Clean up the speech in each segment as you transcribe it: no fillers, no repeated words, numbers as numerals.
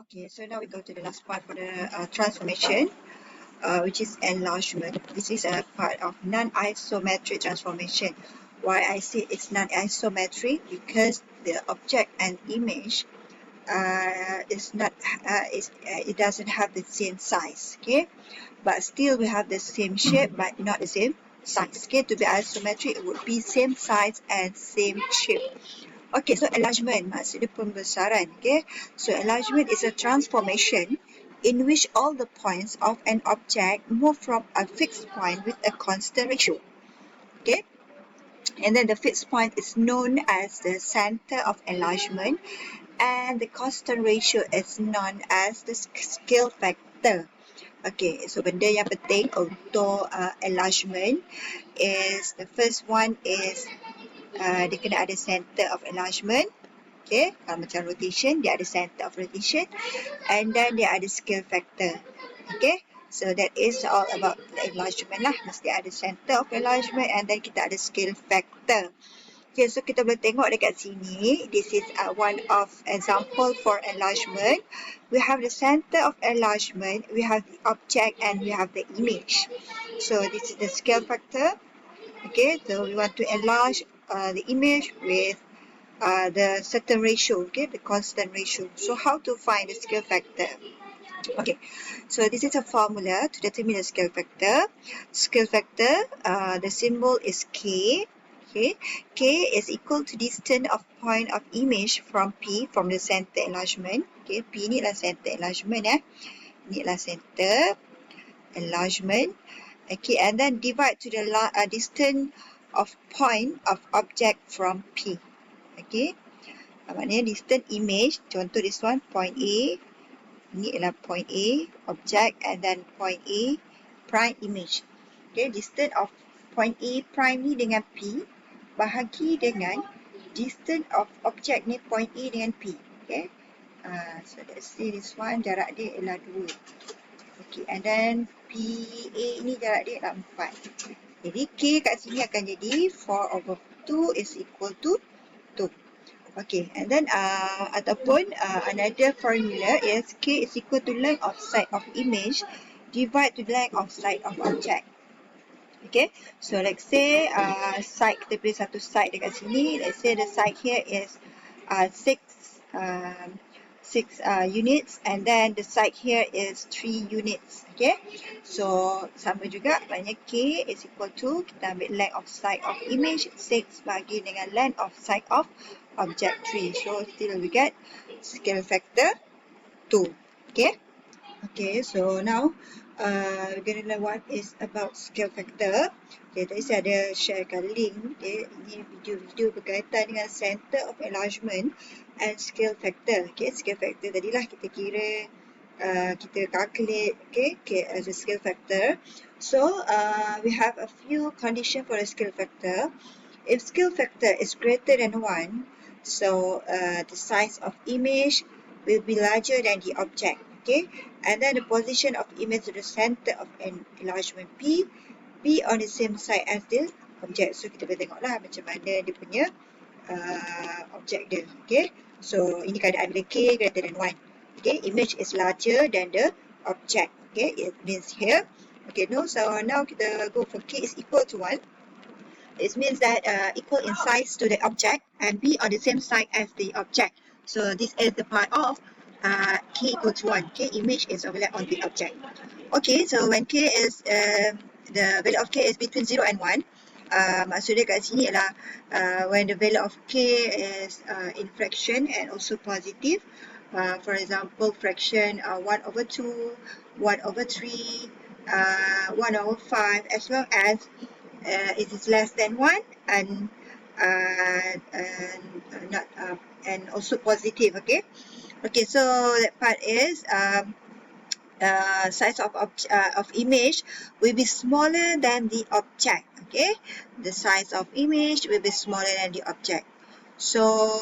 Okay, so now we go to the last part for the transformation, which is enlargement. This is a part of non-isometric transformation. Why I say it's non-isometric? Because the object and image is not it doesn't have the same size. Okay, but still we have the same shape but not the same size. Okay, to be isometric it would be same size and same shape. Okay, so enlargement maksudnya pembesaran. Okay, so enlargement is a transformation in which all the points of an object move from a fixed point with a constant ratio. Okay, and then the fixed point is known as the center of enlargement, and the constant ratio is known as the scale factor. Okay, so benda yang penting untuk enlargement is the first one is dia kena ada center of enlargement. Okay, kalau macam rotation dia ada center of rotation, and then dia ada scale factor. Okay, so that is all about enlargement lah. Mesti ada center of enlargement and then kita ada scale factor. Okay, so kita boleh tengok dekat sini. This is one of example for enlargement. We have the center of enlargement, we have the object, and we have the image. So this is the scale factor. Okay, so we want to enlarge the image with the certain ratio, okay, the constant ratio. So how to find the scale factor? Okay, so this is a formula to determine the scale factor. Scale factor, the symbol is K. Okay, K is equal to distance of point of image from P, from the center enlargement. Okay, P ni lah center enlargement Ni lah center enlargement. Okay, and then divide to the distance of point of object from P. Okay, maknanya distance image, contoh this one point A, ni adalah point A object, and then point A prime image. Okay, distance of point A prime ni dengan P bahagi dengan distance of object ni point A dengan P. Okay, so let's see this one, jarak dia ialah 2. Okay, and then PA ni jarak dia ialah 4. Jadi K kat sini akan jadi 4/2 is equal to 2. Okay, and then ataupun another formula is K is equal to length of side of image divide to length of side of object. Okay, so let's say side, kita pilih satu side dekat sini. Let's say the side here is 6 units, and then the side here is 3 units. Okay, so sama juga, maknanya K is equal to, kita ambil length of side of image 6 bagi dengan length of side of object 3. So still we get scale factor 2. Okay, okay, so now we're going to learn what is about scale factor. Okay, tadi saya ada sharekan link. Okay, ini video-video berkaitan dengan center of enlargement and scale factor. Okay, scale factor tadilah kita kira, kita calculate, okay, as a scale factor. So we have a few conditions for the scale factor. If scale factor is greater than 1, so the size of image will be larger than the object. Okay, and then the position of image to the center of an enlargement P be on the same side as the object. So kita boleh tengoklah macam mana dia punya object dia. Okay, so ini keadaan bila K greater than 1. Okay, image is larger than the object. Okay, it means here. Okay, no, so now kita go for K is equal to 1. It means that equal in size to the object and be on the same side as the object. So this is the part of K equal to 1. Okay, image is overlap on the object. Okay, so when K is the value of K is between 0 and 1, maksudnya kat sini ialah when the value of K is in fraction and also positive. For example, fraction 1/2, 1/3, 1/5, as long as it is less than 1 and not and also positive. Okay, okay, so that part is size of image will be smaller than the object. Okay, the size of image will be smaller than the object. So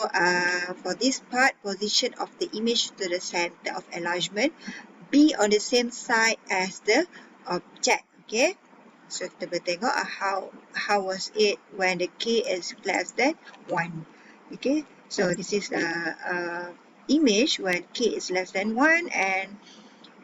for this part, position of the image to the center of enlargement be on the same side as the object. Okay, so kita boleh tengok how was it when the K is less than 1. Okay, so this is image when k is less than 1 and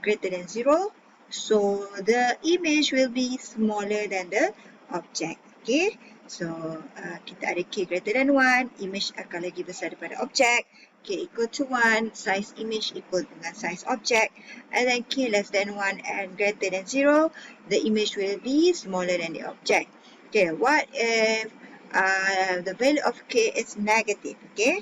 greater than 0. So the image will be smaller than the object. Okay. So kita ada k greater than 1, image akan lagi besar daripada object. K equal to 1, size image equal dengan size object. And then k less than 1 and greater than 0, the image will be smaller than the object. Okay, what if the value of k is negative? Okay.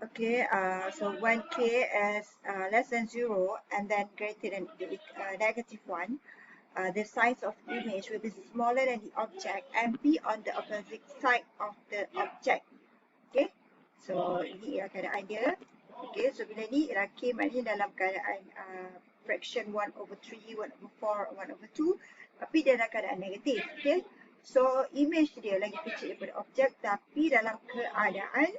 Okay, so when k is less than 0 and then greater than negative 1, the size of image will be smaller than the object and be on the opposite side of the object. Okay, so ini ialah keadaan dia. Okay, so bila ni ialah k maknanya dalam keadaan fraction 1 over 3, 1 over 4, 1 over 2, tapi dia dalam keadaan negatif. Okay, so image dia lagi kecil daripada objek tapi dalam keadaan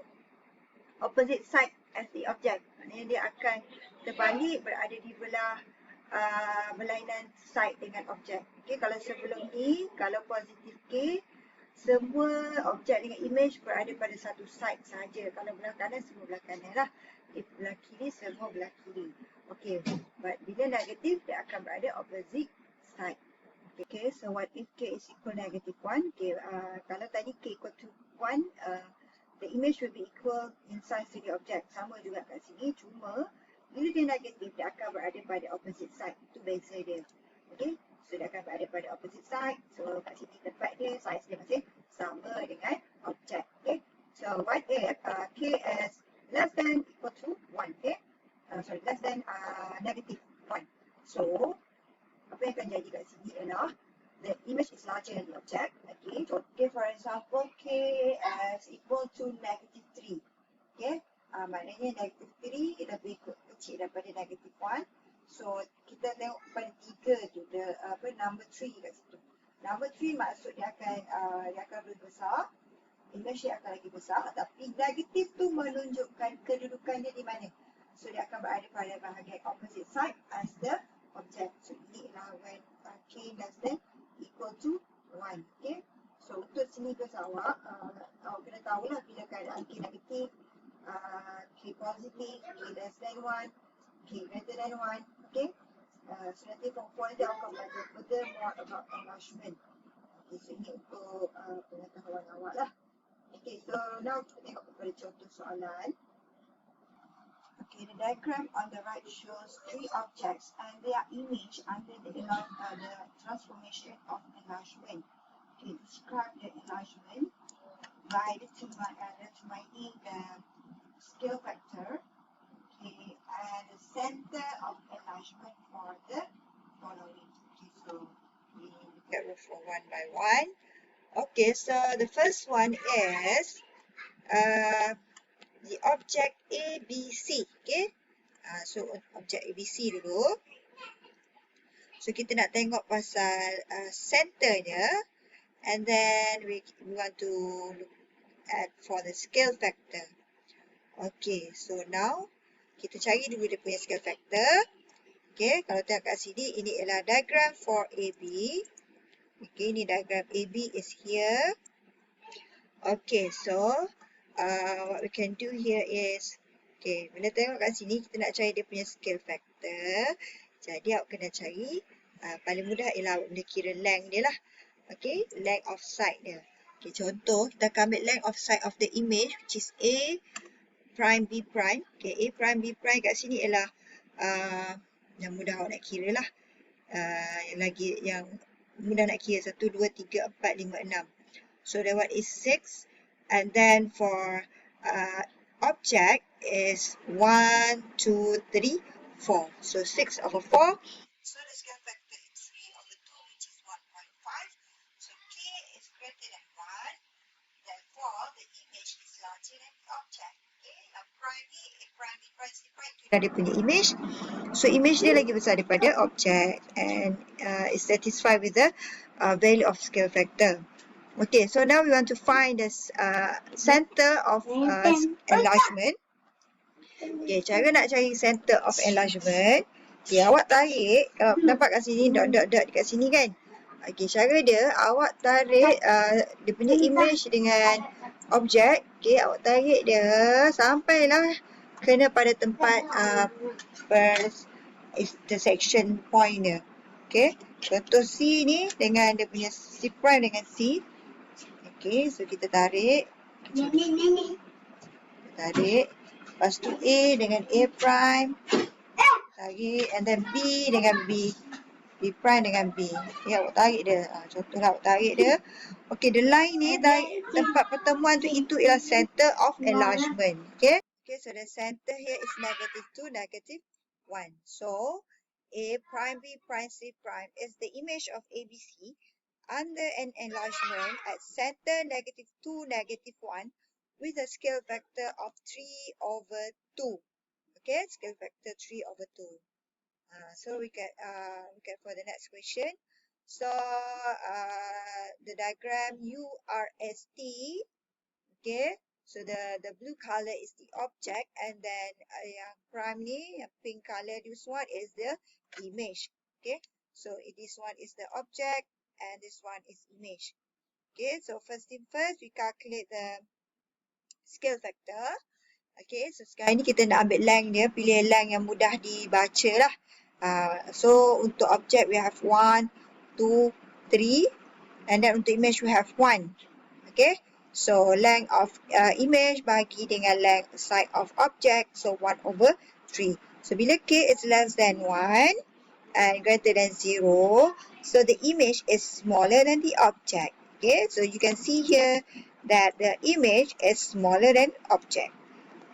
opposite side as the object. Maknanya dia akan terbalik berada di belah berlainan side dengan objek. Okay, kalau sebelum ni, kalau positif K, semua objek dengan image berada pada satu side saja. Kalau belah kanan, semua belah kanan lah. If belah kiri, semua belah kiri. Okay, but bila negatif, dia akan berada opposite side. Okay, so what if K is equal negative 1? Okay, kalau tadi K equal to 1, the image will be equal in size to the object. Sama juga kat sini, cuma bila dia negatif, dia akan berada pada opposite side. Itu beza dia. Okay, so dia akan berada pada opposite side. So kat sini tempat dia, size dia masih sama dengan object. Okay, so what if K is less than equal to 1? Okay, less than negative 1. So, apa yang akan jadi kat sini ialah the image is larger than the object. Okay, so for example, K is equal to negative 3. Okay, maknanya negative 3 lebih kecil daripada negative 1. So, kita tengok pada 3 tu, number 3 kat situ. Number 3 maksud dia akan lebih besar. Image dia akan lagi besar. Tapi negatif tu menunjukkan kedudukannya di mana. So, dia akan berada pada bahagian opposite side as the object. So, ini ialah when K less than equal to 1. Okay. So, untuk sini ke awak, awak kena tahulah bila keadaan K negatif, K positif, K less than 1, K greater than 1. Okay. So, nanti form 4 nanti awak akan belajar further more about enlargement. Okay, so ini untuk pengetahuan awak lah. Okay, so now kita tengok kepada contoh soalan. Okay, the diagram on the right shows 3 objects and their image under the transformation of enlargement. Okay, describe the enlargement by determining the scale factor, okay, and the center of enlargement for the following. Okay, so we look at for one by one. Okay, so the first one is the object ABC. Okay, so object ABC dulu. So kita nak tengok pasal centernya, and then we want to look at for the scale factor. Okay, so now kita cari dulu dia punya scale factor. Okay, kalau tengok kat sini, ini ialah diagram for AB. Okay, ini diagram AB is here. Okay, so what we can do here is, okay, bila tengok kat sini, kita nak cari dia punya scale factor. Jadi, awak kena cari, paling mudah ialah awak boleh kira length dia lah. Okay, length of side dia. Okay, contoh, kita akan ambil length of side of the image, which is A prime, B prime. Okay, A prime, B prime kat sini ialah, yang mudah awak nak kira lah. Yang mudah nak kira, 1, 2, 3, 4, 5, 6. So, that one is 6. And then for object is 1, 2, 3, 4. So 6 over 4. So the scale factor is 3 over 2, which is 1.5. So K is greater than 1. Therefore, the image is larger than the object. Okay, now prime B, prime B, prime C, prime Q. Dia punya image. So image dia lagi besar daripada object and is satisfied with the value of scale factor. Okay, so now we want to find the center of enlargement. Okay, cara nak cari center of enlargement. Okay, awak tarik, kalau nampak kat sini, dot dekat sini kan. Okay, cara dia, awak tarik dia punya image dengan objek. Okay, awak tarik dia sampailah kena pada tempat first intersection point dia. Okay, contoh C ni dengan dia punya C prime dengan C. Okay, so kita tarik. Tarik. Lepas tu A dengan A prime. Tarik. And then B dengan B. B prime dengan B. Okay, awak tarik dia. Contohlah awak tarik dia. Okay, the line ni, tempat pertemuan tu, itu ialah center of enlargement. Okay. Okay, so the center here is -2, -1. So, A prime, B prime, C prime is the image of ABC under an enlargement at center -2, -1 with a scale factor of 3/2. Okay, scale factor 3/2. So we get for the next question. So the diagram URST. Okay, so the blue color is the object, and then yang prime ni, yang pink color, this one is the image. Okay, so this one is the object and this one is image. Okay, so first thing first, we calculate the scale factor. Okay, so sekarang ni kita nak ambil length dia, pilih length yang mudah dibaca lah. So untuk object we have 1, 2, 3, and then untuk image we have 1. Okay, so length of image bagi dengan length side of object, so 1/3. So bila K is less than 1 and greater than 0, so the image is smaller than the object. Okay, so you can see here that the image is smaller than object.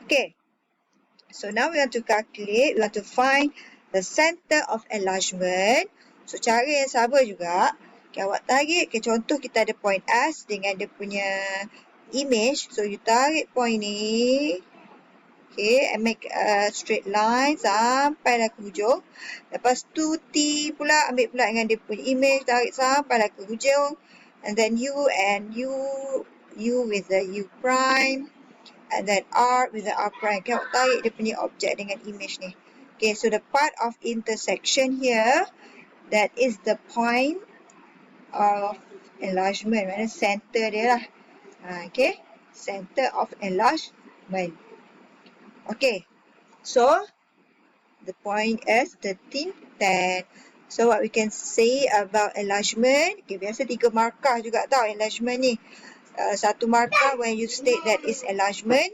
Okay, so now we want to calculate, we want to find the center of enlargement. So cara yang sama juga. Okay, awak tarik, okay, contoh kita ada point S dengan dia punya image. So you tarik point ni. Okay, and make a straight line sampai ke hujung. Lepas tu T pula ambil pula dengan dia punya image, tarik sampai ke hujung. And then U and U with the U prime. And then R with the R prime. Okay, awak tarik dia punya object dengan image ni. Okay, so the part of intersection here, that is the point of enlargement. Mana center dia lah. Okay, center of enlargement. Okay, so the point is 13, 10. So what we can say about enlargement, okay, biasa 3 markah juga tau enlargement ni. Satu markah when you state that is enlargement,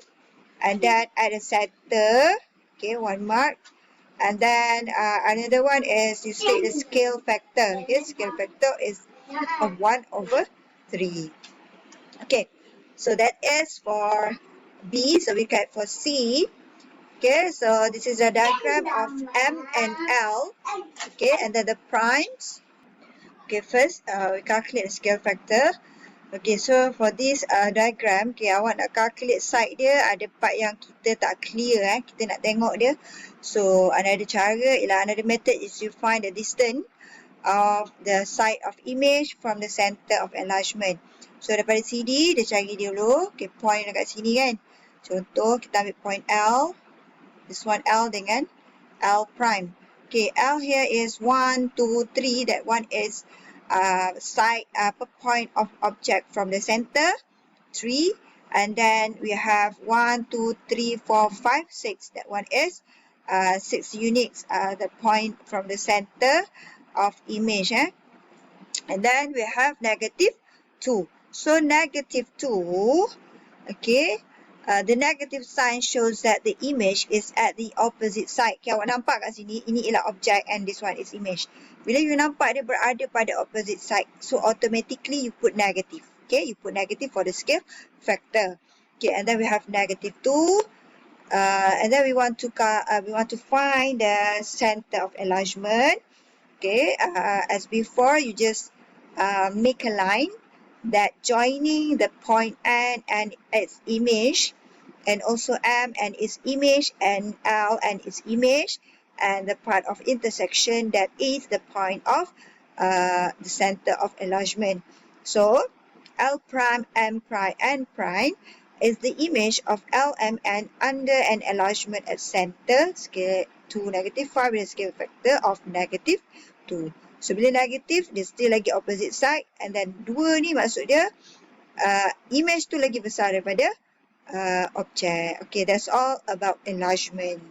and then at the center, okay, 1 mark. And then another one is you state the scale factor. Okay, scale factor is of 1/3. Okay, so that is for B. So we get for C. Okay, so this is a diagram of M and L. Okay, and then the primes. Okay, first we calculate the scale factor. Okay, so for this diagram, okay, awak nak calculate side dia, ada part yang kita tak clear, kita nak tengok dia. So, another method is you find the distance of the side of image from the center of enlargement. So, daripada CD, dia cari dulu, okay, point dekat sini kan. Contoh, kita ambil point L. This one L dengan L prime. Okay, L here is 1, 2, 3. That one is side point of object from the center, 3, and then we have 1, 2, 3, 4, 5, 6. That one is 6 units, the point from the center of image. And then we have -2. So -2, okay, the negative sign shows that the image is at the opposite side. Okay, awak nampak kat sini, ini ialah object and this one is image. Bila you nampak dia berada pada opposite side, so automatically you put negative. Okay, you put negative for the scale factor. Okay, and then we have -2. And then we want to find the center of enlargement. Okay, as before, you just make a line that joining the point N and its image, and also M and its image, and L and its image, and the part of intersection that is the point of the center of enlargement. So L prime, M prime, N prime is the image of L, M, N under an enlargement at center, scale to -5 with a scale factor of -2. So bila negatif, dia still lagi opposite side, and then 2 ni maksud dia image tu lagi besar daripada object. Okay, that's all about enlargement.